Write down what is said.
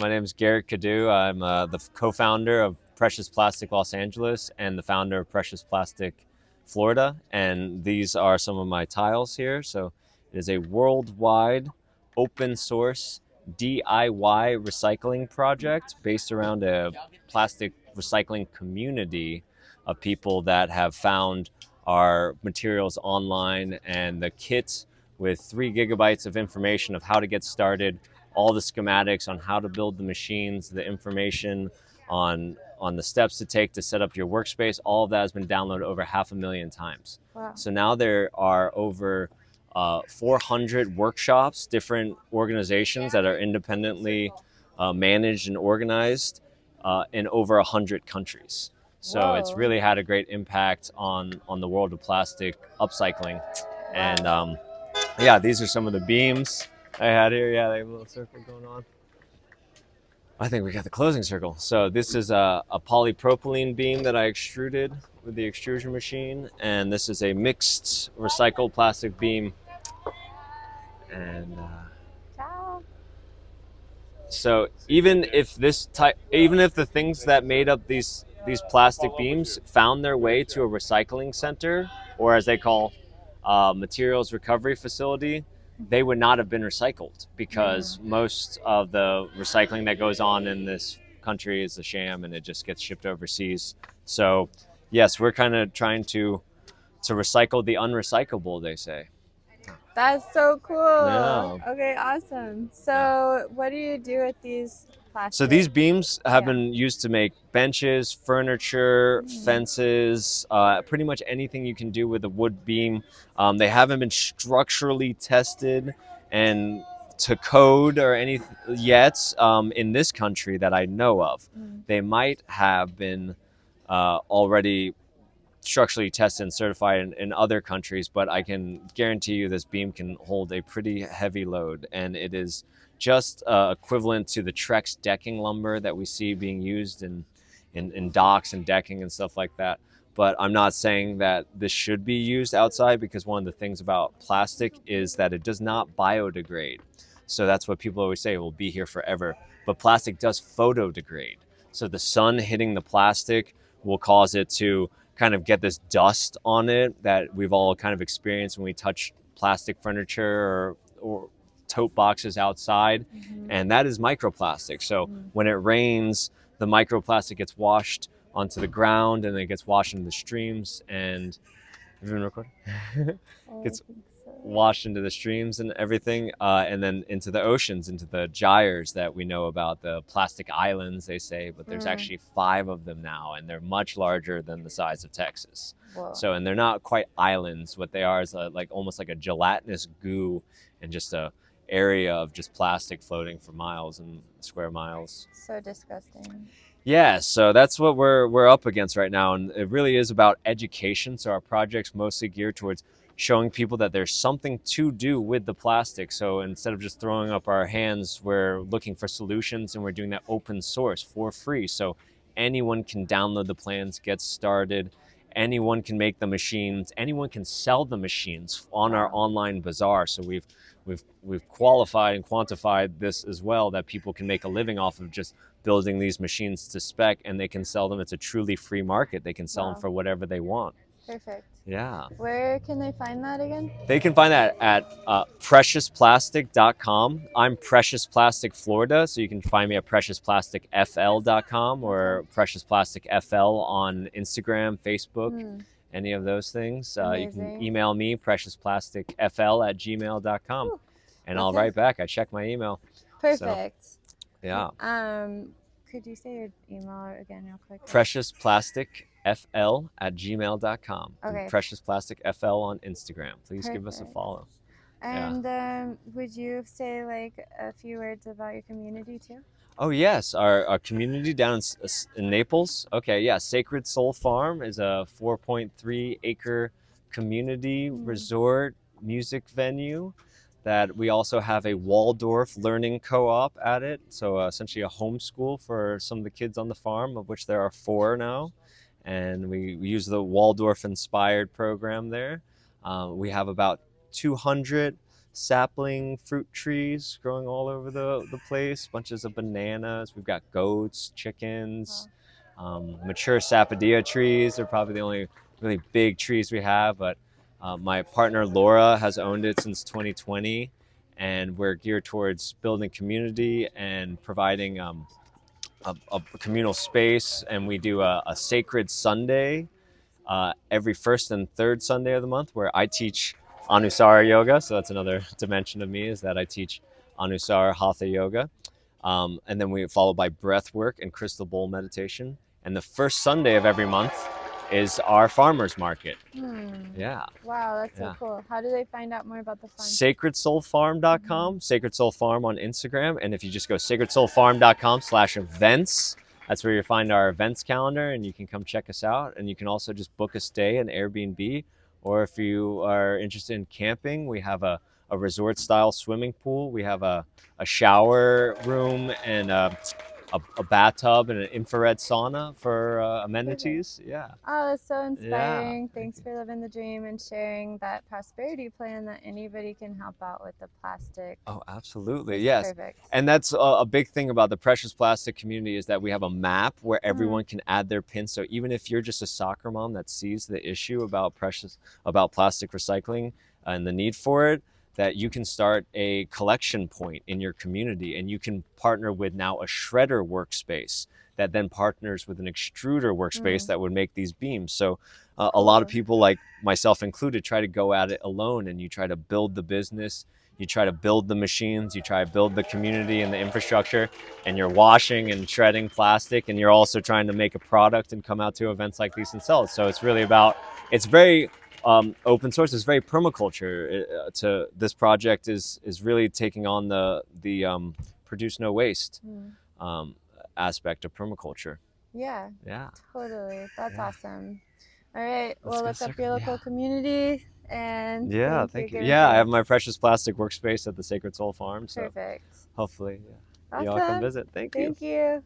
My name is Garrett Cadou. I'm the co-founder of Precious Plastic Los Angeles and the founder of Precious Plastic Florida. And these are some of my tiles here. So it is a worldwide open source DIY recycling project based around a plastic recycling community of people that have found our materials online and the kit with 3 gigabytes of information of how to get started, all the schematics on how to build the machines, the information on the steps to take to set up your workspace. All of that has been downloaded over 500,000 times. Wow. So now there are over 400 workshops, different organizations that are independently managed and organized in over 100 countries. So Whoa. It's really had a great impact on the world of plastic upcycling. Wow. And yeah, these are some of the beams I had here. Yeah, they have a little circle going on. I think we got the closing circle. So this is a polypropylene beam that I extruded with the extrusion machine. And this is a mixed recycled plastic beam. And Ciao. so even if the things that made up these plastic beams found their way to a recycling center, or as they call materials recovery facility, they would not have been recycled because most of the recycling that goes on in this country is a sham and it just gets shipped overseas. So yes, we're kind of trying to recycle the unrecyclable, they say. That's so cool. Yeah. Okay, awesome. So what do you do with these plastics? So these beams have been used to make benches, furniture, fences, pretty much anything you can do with a wood beam. They haven't been structurally tested and to code or anything yet in this country that I know of. They might have been already structurally tested and certified in other countries, but I can guarantee you this beam can hold a pretty heavy load, and it is just equivalent to the Trex decking lumber that we see being used in docks and decking and stuff like that. But I'm not saying that this should be used outside, because one of the things about plastic is that it does not biodegrade. So that's what people always say, it will be here forever. But plastic does photodegrade. So the sun hitting the plastic will cause it to kind of get this dust on it that we've all kind of experienced when we touch plastic furniture or tote boxes outside. And that is microplastic. So when it rains, the microplastic gets washed onto the ground and it gets washed into the streams and gets washed into the streams and everything, and then into the oceans, into the gyres that we know about, the plastic islands, they say, but there's actually 5 of them now, and they're much larger than the size of Texas. Whoa. So, and they're not quite islands. What they are is almost like a gelatinous goo and just a area of just plastic floating for miles and square miles. So disgusting. Yeah, so that's what we're up against right now, and it really is about education. So our project's mostly geared towards showing people that there's something to do with the plastic. So instead of just throwing up our hands, we're looking for solutions, and we're doing that open source for free. So anyone can download the plans, get started. Anyone can make the machines. Anyone can sell the machines on our online bazaar. So we've qualified and quantified this as well, that people can make a living off of just building these machines to spec, and they can sell them. It's a truly free market. They can sell them for whatever they want. Perfect. Yeah. Where can they find that again? They can find that at preciousplastic.com. I'm Precious Plastic Florida, so you can find me at preciousplasticfl.com or Precious Plastic FL on Instagram, Facebook, any of those things. You can email me, preciousplasticfl@gmail.com, and I'll write back. I check my email. Perfect. So, yeah. Could you say your email again real quick? preciouplasticfl@gmail.com. Okay. Precious Plastic FL on Instagram. Please give us a follow. And would you say like a few words about your community too? Oh yes, our community down in Naples. Okay, yeah, Sacred Soul Farm is a 4.3 acre community resort music venue that we also have a Waldorf learning co-op at it. So essentially a homeschool for some of the kids on the farm, of which there are 4 now. And we use the Waldorf inspired program there. We have about 200 sapling fruit trees growing all over the place, bunches of bananas. We've got goats, chickens, mature sapodilla trees are probably the only really big trees we have. But my partner Laura has owned it since 2020, and we're geared towards building community and providing a communal space. And we do a sacred Sunday every first and third Sunday of the month, where I teach Anusara yoga. So that's another dimension of me, is that I teach Anusara Hatha yoga. And then we follow by breath work and crystal bowl meditation. And the first Sunday of every month is our farmers market. Yeah. Wow, that's so cool. How do they find out more about the farm? SacredSoulFarm.com, Sacred Soul Farm on Instagram. And if you just go sacredsoulfarm.com/events, that's where you find our events calendar, and you can come check us out. And you can also just book a stay in Airbnb. Or if you are interested in camping, we have a resort style swimming pool. We have a shower room and a bathtub and an infrared sauna for amenities. Yeah. Oh, that's so inspiring. Thanks for living the dream and sharing that prosperity plan that anybody can help out with the plastic. Oh, absolutely. That's yes. perfect. And that's a big thing about the precious plastic community, is that we have a map where everyone can add their pin. So even if you're just a soccer mom that sees the issue about plastic recycling and the need for it, that you can start a collection point in your community, and you can partner with now a shredder workspace that then partners with an extruder workspace that would make these beams. So a lot of people, like myself included, try to go at it alone, and you try to build the business, you try to build the machines, you try to build the community and the infrastructure, and you're washing and shredding plastic, and you're also trying to make a product and come out to events like these and sell it. So it's really about, it's very open source. Is very permaculture. To this project is really taking on the produce no waste aspect of permaculture. Yeah. Yeah. Totally. That's awesome. All right. We'll look up your local community, and thank you. Yeah, I have my precious plastic workspace at the Sacred Soul Farm. So perfect. hopefully, Awesome. you all come visit. Thank you. Thank you.